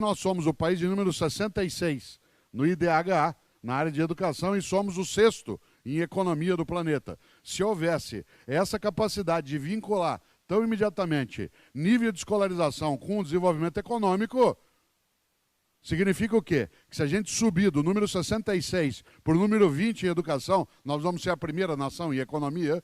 Nós somos o país de número 66 no IDH, na área de educação, e somos o sexto em economia do planeta. Se houvesse essa capacidade de vincular tão imediatamente nível de escolarização com o desenvolvimento econômico, significa o quê? Que se a gente subir do número 66 para o número 20 em educação, nós vamos ser a primeira nação em economia?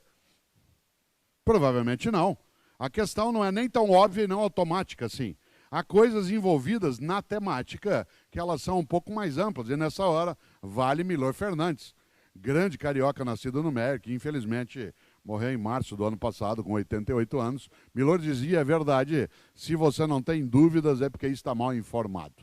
Provavelmente não. A questão não é nem tão óbvia e não automática assim. Há coisas envolvidas na temática que elas são um pouco mais amplas. E nessa hora, vale Milor Fernandes, grande carioca nascido no México, que infelizmente morreu em março do ano passado, com 88 anos. Milor dizia, é verdade, se você não tem dúvidas é porque está mal informado.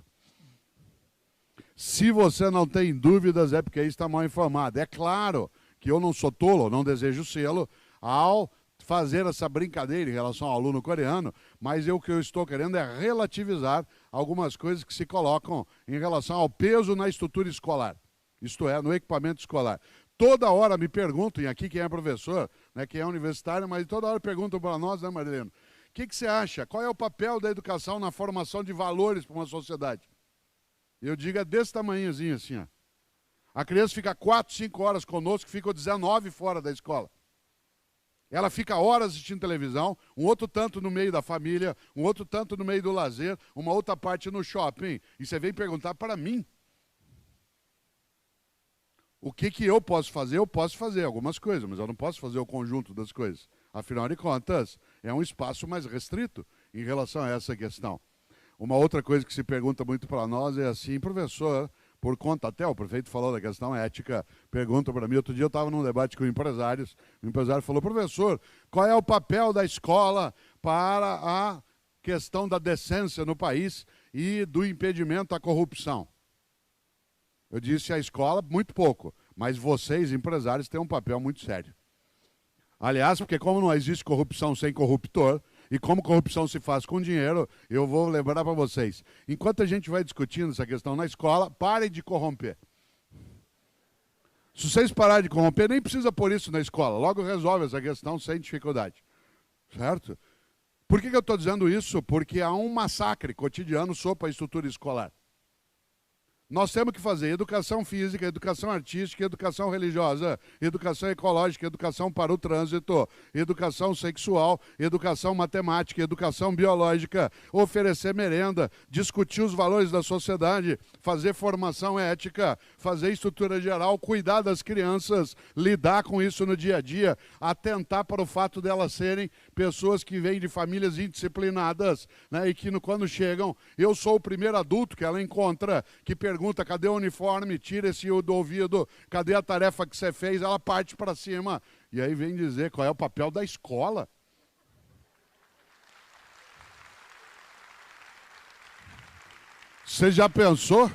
Se você não tem dúvidas é porque está mal informado. É claro que eu não sou tolo, não desejo sê-lo, ao fazer essa brincadeira em relação ao aluno coreano, mas o que eu estou querendo é relativizar algumas coisas que se colocam em relação ao peso na estrutura escolar, isto é, no equipamento escolar. Toda hora me perguntam, e aqui quem é professor, né, quem é universitário, mas toda hora perguntam para nós, né, Marileno, o que você acha? Qual é o papel da educação na formação de valores para uma sociedade? Eu digo, é desse tamanhozinho assim, ó. A criança fica 4, 5 horas conosco, fica 19 fora da escola. Ela fica horas assistindo televisão, um outro tanto no meio da família, um outro tanto no meio do lazer, uma outra parte no shopping. E você vem perguntar para mim. O que eu posso fazer? Eu posso fazer algumas coisas, mas eu não posso fazer o conjunto das coisas. Afinal de contas, é um espaço mais restrito em relação a essa questão. Uma outra coisa que se pergunta muito para nós é assim, professor, por conta até, o prefeito falou da questão ética, pergunta para mim, outro dia eu estava num debate com empresários, o empresário falou, professor, qual é o papel da escola para a questão da decência no país e do impedimento à corrupção? Eu disse a escola, muito pouco, mas vocês, empresários, têm um papel muito sério. Aliás, porque como não existe corrupção sem corruptor, e como corrupção se faz com dinheiro, eu vou lembrar para vocês. Enquanto a gente vai discutindo essa questão na escola, parem de corromper. Se vocês pararem de corromper, nem precisa pôr isso na escola. Logo resolve essa questão sem dificuldade. Certo? Por que eu estou dizendo isso? Porque há um massacre cotidiano sobre a estrutura escolar. Nós temos que fazer educação física, educação artística, educação religiosa, educação ecológica, educação para o trânsito, educação sexual, educação matemática, educação biológica, oferecer merenda, discutir os valores da sociedade, fazer formação ética, fazer estrutura geral, cuidar das crianças, lidar com isso no dia a dia, atentar para o fato delas serem pessoas que vêm de famílias indisciplinadas, né, e que quando chegam, eu sou o primeiro adulto que ela encontra, que pergunta, cadê o uniforme? Tira esse do ouvido, cadê a tarefa que você fez? Ela parte para cima. E aí vem dizer qual é o papel da escola. Você já pensou?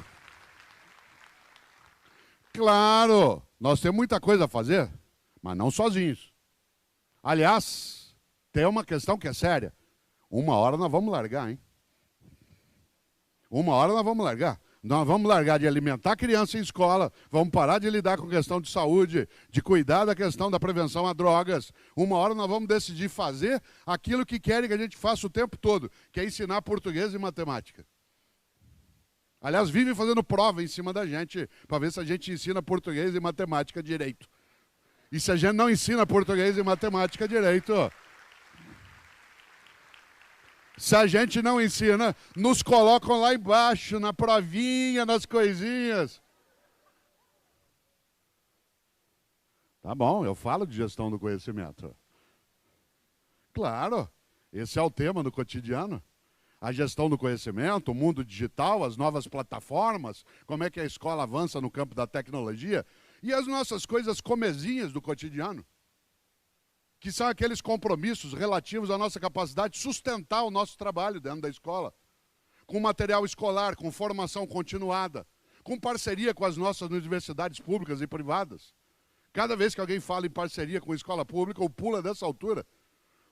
Claro, nós temos muita coisa a fazer, mas não sozinhos. Aliás, tem uma questão que é séria. Uma hora nós vamos largar, hein? Uma hora nós vamos largar. Nós vamos largar de alimentar a criança em escola, vamos parar de lidar com a questão de saúde, de cuidar da questão da prevenção a drogas. Uma hora nós vamos decidir fazer aquilo que querem que a gente faça o tempo todo, que é ensinar português e matemática. Aliás, vivem fazendo prova em cima da gente, para ver se a gente ensina português e matemática direito. E se a gente não ensina português e matemática direito, se a gente não ensina, nos colocam lá embaixo, na provinha, nas coisinhas. Tá bom, eu falo de gestão do conhecimento. Claro, esse é o tema do cotidiano. A gestão do conhecimento, o mundo digital, as novas plataformas, como é que a escola avança no campo da tecnologia e as nossas coisas comezinhas do cotidiano, que são aqueles compromissos relativos à nossa capacidade de sustentar o nosso trabalho dentro da escola, com material escolar, com formação continuada, com parceria com as nossas universidades públicas e privadas. Cada vez que alguém fala em parceria com a escola pública, ou pula dessa altura,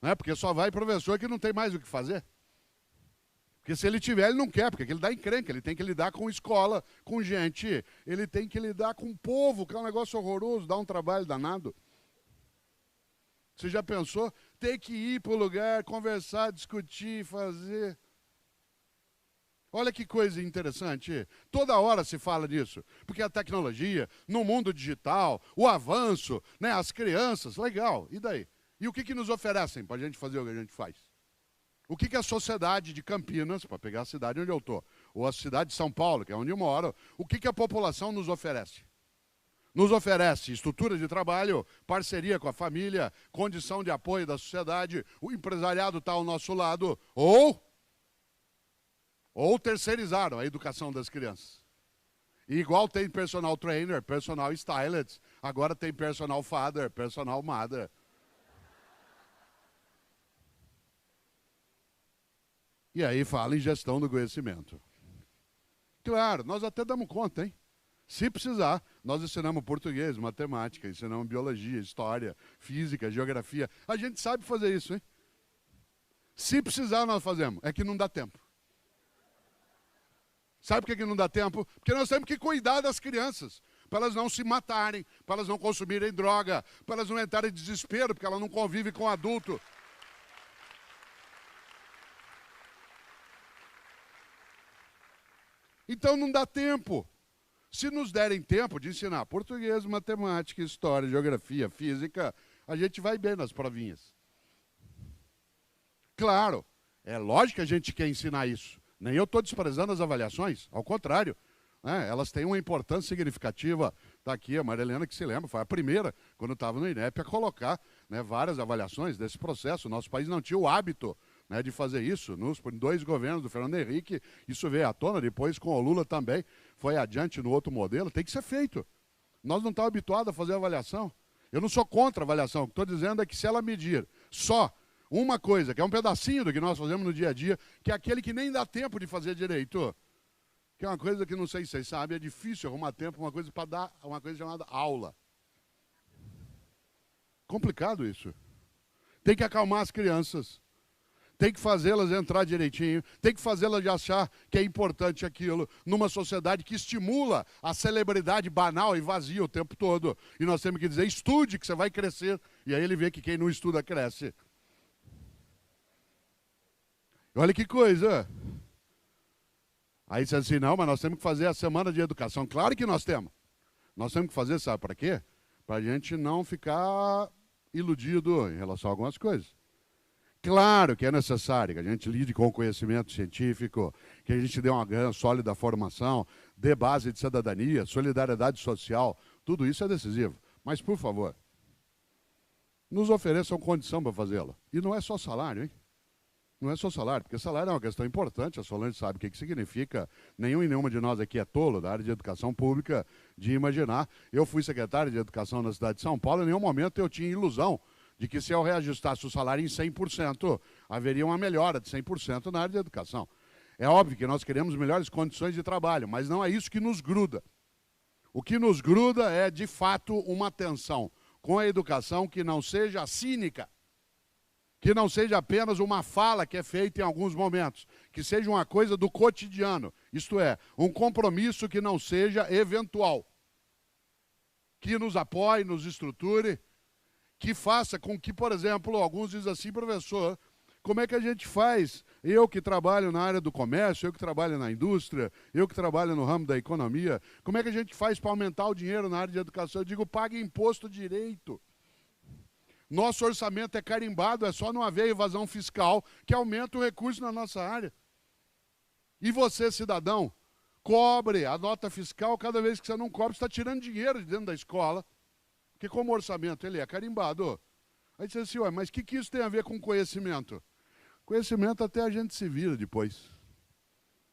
né? Porque só vai professor que não tem mais o que fazer. Porque se ele tiver, ele não quer, porque ele dá encrenca, ele tem que lidar com escola, com gente, ele tem que lidar com o povo, que é um negócio horroroso, dá um trabalho danado. Você já pensou? Ter que ir para o lugar, conversar, discutir, fazer. Olha que coisa interessante. Toda hora se fala disso. Porque a tecnologia, no mundo digital, o avanço, né, as crianças, legal. E daí? E o que nos oferecem para a gente fazer o que a gente faz? O que a sociedade de Campinas, para pegar a cidade onde eu estou, ou a cidade de São Paulo, que é onde eu moro, o que a população nos oferece? Nos oferece estrutura de trabalho, parceria com a família, condição de apoio da sociedade, o empresariado está ao nosso lado, ou terceirizaram a educação das crianças. E igual tem personal trainer, personal stylist, agora tem personal father, personal mother. E aí fala em gestão do conhecimento. Claro, nós até damos conta, hein? Se precisar, nós ensinamos português, matemática, ensinamos biologia, história, física, geografia. A gente sabe fazer isso, hein? Se precisar, nós fazemos. É que não dá tempo. Sabe por que não dá tempo? Porque nós temos que cuidar das crianças, para elas não se matarem, para elas não consumirem droga, para elas não entrarem em desespero, porque ela não convive com o adulto. Então não dá tempo. Se nos derem tempo de ensinar português, matemática, história, geografia, física, a gente vai bem nas provinhas. Claro, é lógico que a gente quer ensinar isso. Nem eu estou desprezando as avaliações, ao contrário. Né, elas têm uma importância significativa. Está aqui a Maria Helena, que se lembra, foi a primeira, quando estava no INEP, a colocar, né, várias avaliações desse processo. O nosso país não tinha o hábito, né, de fazer isso. Nos 2 governos do Fernando Henrique, isso veio à tona, depois com o Lula também, foi adiante no outro modelo. Tem que ser feito. Nós não estamos habituados a fazer avaliação. Eu não sou contra a avaliação. O que estou dizendo é que se ela medir só uma coisa, que é um pedacinho do que nós fazemos no dia a dia, que é aquele que nem dá tempo de fazer direito, que é uma coisa que não sei se vocês sabem, é difícil arrumar tempo, uma coisa para dar, uma coisa chamada aula. Complicado isso. Tem que acalmar as crianças. Tem que fazê-las entrar direitinho, tem que fazê-las achar que é importante aquilo, numa sociedade que estimula a celebridade banal e vazia o tempo todo. E nós temos que dizer, estude que você vai crescer. E aí ele vê que quem não estuda cresce. Olha que coisa. Aí você diz assim, não, mas nós temos que fazer a semana de educação. Claro que nós temos. Nós temos que fazer, sabe para quê? Para a gente não ficar iludido em relação a algumas coisas. Claro que é necessário que a gente lide com o conhecimento científico, que a gente dê uma grande, sólida formação, dê base de cidadania, solidariedade social, tudo isso é decisivo. Mas, por favor, nos ofereçam condição para fazê-lo. E não é só salário, hein? Não é só salário, porque salário é uma questão importante, a Solange sabe o que significa. Nenhum e nenhuma de nós aqui é tolo da área de educação pública de imaginar. Eu fui secretário de Educação na cidade de São Paulo, em nenhum momento eu tinha ilusão de que se eu reajustasse o salário em 100%, haveria uma melhora de 100% na área de educação. É óbvio que nós queremos melhores condições de trabalho, mas não é isso que nos gruda. O que nos gruda é, de fato, uma atenção com a educação que não seja cínica, que não seja apenas uma fala que é feita em alguns momentos, que seja uma coisa do cotidiano, isto é, um compromisso que não seja eventual, que nos apoie, nos estruture, que faça com que, por exemplo, alguns dizem assim, professor, como é que a gente faz? Eu que trabalho na área do comércio, eu que trabalho na indústria, eu que trabalho no ramo da economia, como é que a gente faz para aumentar o dinheiro na área de educação? Eu digo, pague imposto direito. Nosso orçamento é carimbado, é só não haver evasão fiscal que aumenta o recurso na nossa área. E você, cidadão, cobre a nota fiscal, cada vez que você não cobre, você está tirando dinheiro de dentro da escola, porque como o orçamento ele é carimbado. Aí você diz assim, ué, mas o que isso tem a ver com conhecimento? Conhecimento até a gente se vira depois.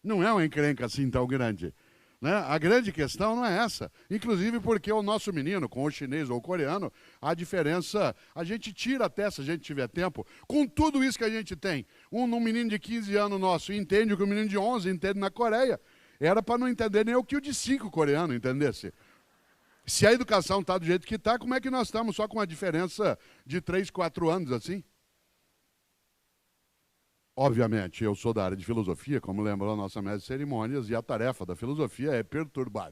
Não é uma encrenca assim tão grande. Né? A grande questão não é essa. Inclusive porque o nosso menino, com o chinês ou o coreano, a diferença, a gente tira até, se a gente tiver tempo, com tudo isso que a gente tem. Um menino de 15 anos nosso entende o que o menino de 11 entende na Coreia. Era para não entender nem o que o de 5 coreano entendesse. Se a educação está do jeito que está, como é que nós estamos só com uma diferença de 3, 4 anos assim? Obviamente, eu sou da área de filosofia, como lembrou a nossa mestre de cerimônias, e a tarefa da filosofia é perturbar.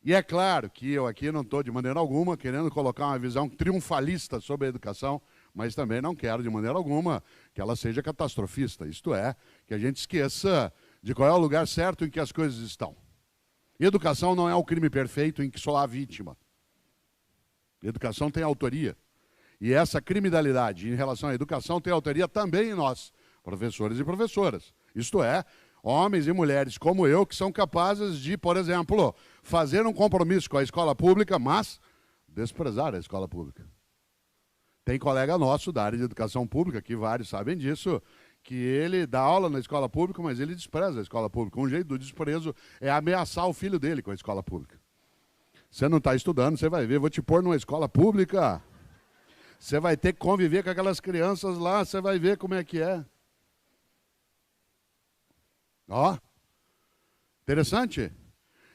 E é claro que eu aqui não estou, de maneira alguma, querendo colocar uma visão triunfalista sobre a educação, mas também não quero, de maneira alguma, que ela seja catastrofista. Isto é, que a gente esqueça de qual é o lugar certo em que as coisas estão. Educação não é o crime perfeito em que só há vítima. Educação tem autoria. E essa criminalidade em relação à educação tem autoria também em nós, professores e professoras. Isto é, homens e mulheres como eu, que são capazes de, por exemplo, fazer um compromisso com a escola pública, mas desprezar a escola pública. Tem colega nosso da área de educação pública, que vários sabem disso, que ele dá aula na escola pública, mas ele despreza a escola pública. Um jeito do desprezo é ameaçar o filho dele com a escola pública. Você não está estudando, você vai ver, vou te pôr numa escola pública. Você vai ter que conviver com aquelas crianças lá, você vai ver como é que é. Ó, interessante.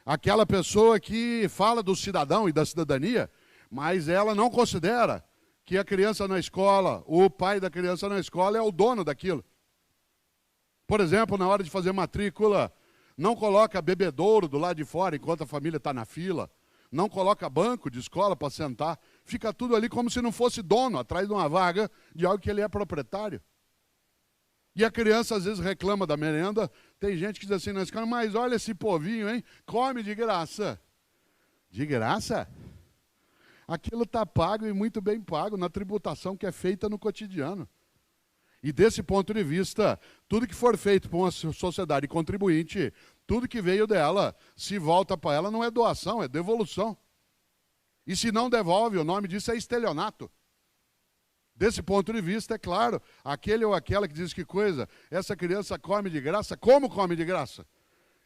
Aquela pessoa que fala do cidadão e da cidadania, mas ela não considera que a criança na escola, o pai da criança na escola é o dono daquilo. Por exemplo, na hora de fazer matrícula, não coloca bebedouro do lado de fora enquanto a família está na fila. Não coloca banco de escola para sentar. Fica tudo ali como se não fosse dono, atrás de uma vaga de algo que ele é proprietário. E a criança às vezes reclama da merenda. Tem gente que diz assim na escola, mas olha esse povinho, hein? Come de graça. De graça? Aquilo está pago e muito bem pago na tributação que é feita no cotidiano. E desse ponto de vista, tudo que for feito por uma sociedade contribuinte, tudo que veio dela, se volta para ela, não é doação, é devolução. E se não devolve, o nome disso é estelionato. Desse ponto de vista, é claro, aquele ou aquela que diz que coisa, essa criança come de graça, como come de graça?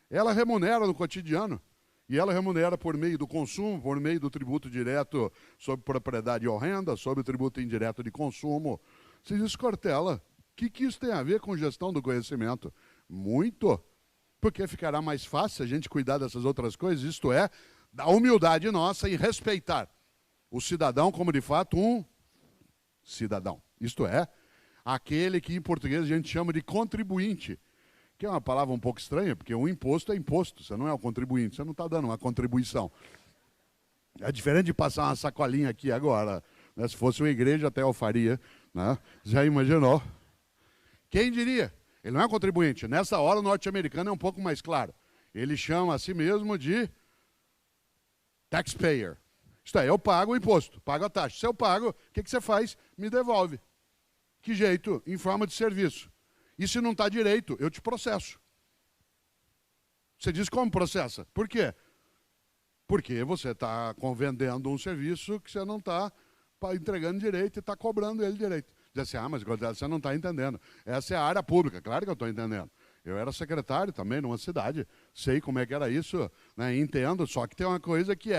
Ela remunera no cotidiano. E ela remunera por meio do consumo, por meio do tributo direto sobre propriedade ou renda, sobre o tributo indireto de consumo. Se descortela. O que isso tem a ver com gestão do conhecimento? Muito. Porque ficará mais fácil a gente cuidar dessas outras coisas, isto é, da humildade nossa em respeitar o cidadão como, de fato, um cidadão. Isto é, aquele que em português a gente chama de contribuinte, que é uma palavra um pouco estranha, porque um imposto é imposto, você não é um contribuinte, você não está dando uma contribuição. É diferente de passar uma sacolinha aqui agora, né? Se fosse uma igreja até eu faria, né? Já imaginou? Quem diria? Ele não é contribuinte. Nessa hora o norte-americano é um pouco mais claro. Ele chama a si mesmo de taxpayer. Isto é, eu pago o imposto, pago a taxa. Se eu pago, o que você faz? Me devolve. Que jeito? Em forma de serviço. E se não está direito, eu te processo. Você diz como processa? Por quê? Porque você está vendendo um serviço que você não está entregando direito e está cobrando ele direito. Diz assim, mas você não está entendendo. Essa é a área pública, claro que eu estou entendendo. Eu era secretário também numa cidade, sei como é que era isso, né? Entendo, só que tem uma coisa que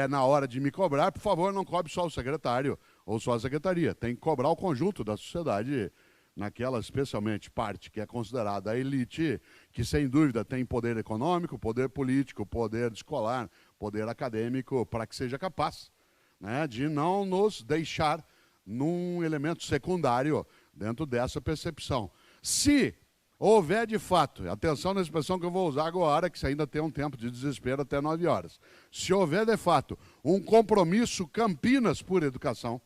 na hora de me cobrar, por favor, não cobre só o secretário ou só a secretaria. Tem que cobrar o conjunto da sociedade, naquela especialmente parte que é considerada a elite, que sem dúvida tem poder econômico, poder político, poder escolar, poder acadêmico, para que seja capaz, né, de não nos deixar num elemento secundário dentro dessa percepção. Se houver de fato, atenção na expressão que eu vou usar agora, que você ainda tem um tempo de desespero até 9 horas. Se houver de fato um compromisso Campinas por educação,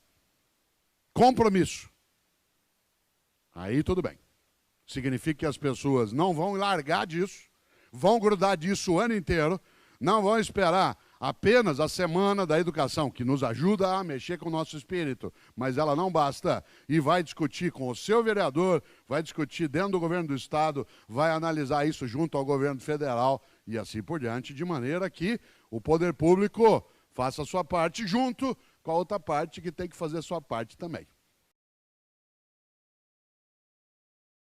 compromisso, aí tudo bem. Significa que as pessoas não vão largar disso, vão grudar disso o ano inteiro, não vão esperar apenas a semana da educação, que nos ajuda a mexer com o nosso espírito, mas ela não basta, e vai discutir com o seu vereador, vai discutir dentro do governo do estado, vai analisar isso junto ao governo federal e assim por diante, de maneira que o poder público faça a sua parte junto com a outra parte que tem que fazer a sua parte também.